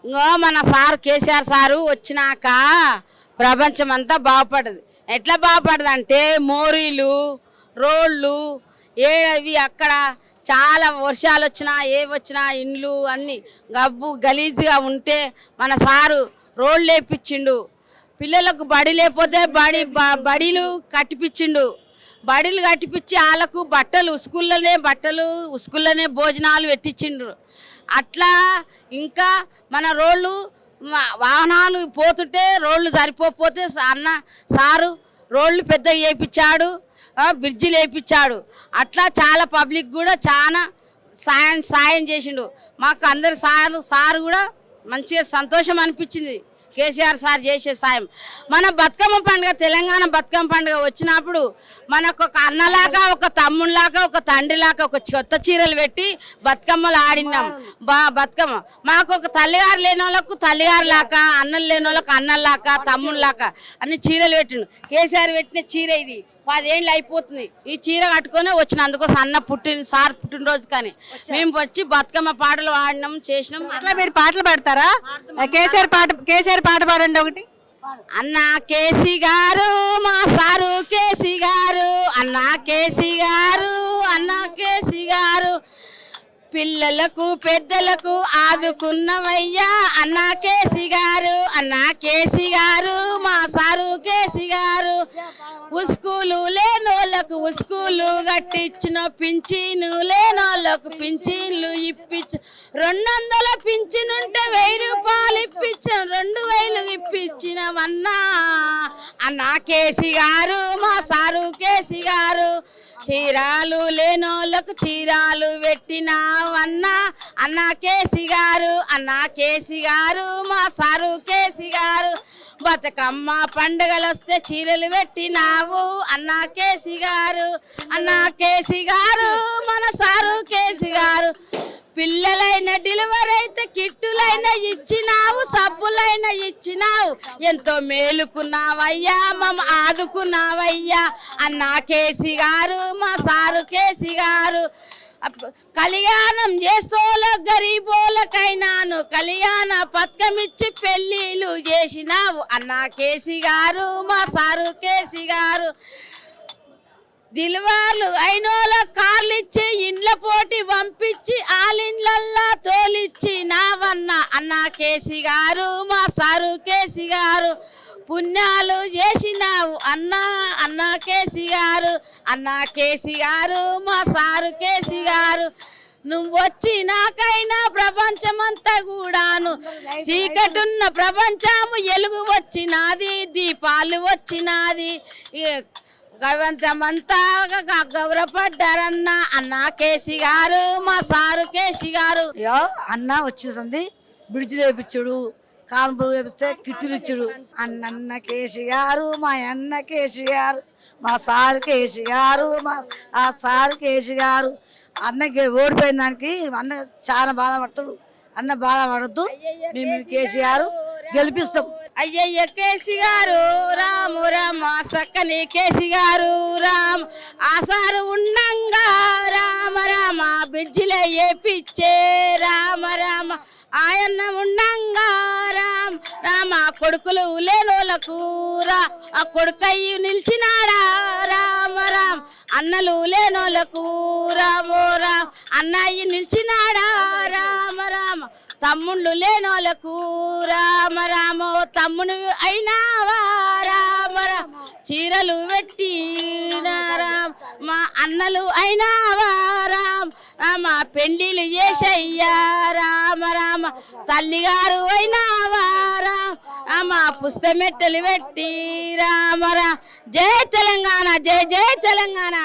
ఇంకో మన sir KCR sir వచ్చినాక ప్రపంచం అంతా బాగుపడదు. ఎట్లా బాగుపడదు అంటే మోరీలు రోడ్లు ఏవి అక్కడ చాలా వర్షాలు వచ్చినా వచ్చినా ఇండ్లు అన్నీ గబ్బు గలీజ్గా ఉంటే మన సారు రోడ్లు వేపించిండు. పిల్లలకు బడి లేకపోతే బడిలు కట్టిపించిండు. బడిలు కట్టిపించి వాళ్ళకు బట్టలు స్కూల్లోనే భోజనాలు పెట్టించిండ్రు. అట్లా ఇంకా మన రోడ్లు వాహనాలు పోతుంటే రోడ్లు సరిపోతే సారు రోడ్లు పెద్దగా వేయించాడు, బ్రిడ్జిలు వేయించాడు. అట్లా చాలా పబ్లిక్ కూడా చాలా సాయం చేసిండు. మాకు అందరు సారు కూడా మంచిగా సంతోషం అనిపించింది కేసీఆర్ సార్ చేసే సాయం. మన బతుకమ్మ పండుగ తెలంగాణ బతుకమ్మ పండుగ వచ్చినప్పుడు మనకు ఒక అన్నలాగా ఒక తమ్ముళ్ళలాగా ఒక తండ్రిలాగా ఒక కొత్త చీరలు పెట్టి బతుకమ్మలు ఆడినాం. బతుకమ్మ మాకు ఒక తల్లిగారు లేని వాళ్ళకు తల్లిగారు లాగా, అన్నలు లేని వాళ్ళకు అన్నల్లాగా, తమ్ముళ్ళలాగా అన్ని చీరలు పెట్టిండు. కేసీఆర్ పెట్టిన చీర ఇది 10 ఏళ్ళు అయిపోతుంది. ఈ చీర కట్టుకొని వచ్చిన అందుకోసం సార్ పుట్టినరోజు కానీ మేము వచ్చి బతుకమ్మ పాటలు ఆడినాం చేసినాం. అట్లా మీరు పాటలు పాడతారా? కేసీఆర్ పాట పాడండి ఒకటి. అన్న కేసీ గారు మా సారు కేసీ గారు, అన్న కేసీ గారు, అన్న కేసీ గారు, పిల్లలకు పెద్దలకు ఆదుకున్నవయ్యా అన్న కేసీ గారు, అన్న కేసీ గారు, మా సారు కేసీ గారు. ఉస్కూలు లేనోళ్ళకు ఉస్కూలు కట్టించిన, పింఛను లేనోళ్ళకు పింఛన్లు ఇప్పించు. 200 పింఛనుంటే 1000 రూపాయలు ఇప్పించిన, 2000 ఇప్పించినవన్నా అన్న కేసీ గారు, మా సారు కేసీ గారు. చీరాలు లేనోళ్ళకు చీరాలు పెట్టినావన్నా అన్న కేసీ గారు, అన్న కేసీ గారు, మా సారు కేసీ గారు. బతుకమ్మ పండుగలు వస్తే చీరలు పెట్టినావు అన్న కేసీ గారు, అన్న కేసీ గారు, మన సారు కేసీ గారు. పిల్లలైన డెలివరీ అయితే కిట్టులైనా ఇచ్చినావు, సబ్బులైనా ఇచ్చినావు. ఎంతో మేలుకున్నావయ్యా, మమ్మ ఆదుకున్నావయ్యా అన్న కేసీ గారు, మా సారు కేసీ గారు. కళ్యాణం చేస్తోల గరీబోలకైనాను కళ్యాణ పథకమిచ్చి పెళ్ళిళ్ళు చేసినావు అన్న కేసీ గారు, మా సారు కేసీ గారు. దిల్వార్లు అయినోళ్ళ కార్లు ఇచ్చి ఇండ్ల పోటీ పంపించి ఆలిండ్లల్లా తోలిచ్చి నావన్న అన్న కేసీ గారు, మా సారు కేసీ గారు. పుణ్యాలు చేసినావు అన్న కేసీ గారు, అన్న కేసీ గారు, మా సారు కేసీ గారు. నువ్వు వచ్చినాకైనా ప్రపంచమంతా కూడాను చీకటున్న ప్రపంచము ఎలుగు వచ్చినాది, దీపాలు వచ్చినాది. గవంతమంతా గౌరవపడ్డారన్న అన్న కేసీ గారు, మా సారు కేసీ గారు. అన్న వచ్చేసింది బ్రిడ్జ్ వేపించుడు, కాన్పూర్ వేపిస్తే కిట్టులు ఇచ్చుడు. అన్న కేసీ గారు, మా అన్న కేసీ గారు, మా సారు కేసీ గారు, ఆ సారు కేసీ గారు. అన్నకి ఓడిపోయిన దానికి అన్న చాలా బాధపడతాడు. అన్న బాధపడద్దు, మేము కేసీఆర్ గెలిపిస్తాం. అయ్యయ్య కేసీ గారు రాము రామ సక్కని కేసీ గారు రామ్. ఆసారు ఉండంగా రామ రామ బ్రిడ్జిలే ఏపిచ్చే రామ రామ. ఆయన ఉండంగా రామ్ రామ కొడుకులు లేనోళ్ళకు ఆ కొడుకయ్యి నిలిచినాడా రామ రామ్. అన్నలు లేనోళ్ళకు రామో రామ్ అన్నయ్య నిలిచినాడా రామ రామ. తమ్ముళ్ళు లేనోళ్ళకు రామ రామో తమ్ముడు అయినావా రామ రామ. చీరలు పెట్టి రామ్ మా అన్నలు అయినావా రామ్ రామ. పెళ్ళిళ్ళు చేసయ్యా రామ రామ. తల్లిగారు అయినావా రామ్ రామ. పుస్తమెట్టలు పెట్టి రామ రామ. జై తెలంగాణ, జై జై తెలంగాణ.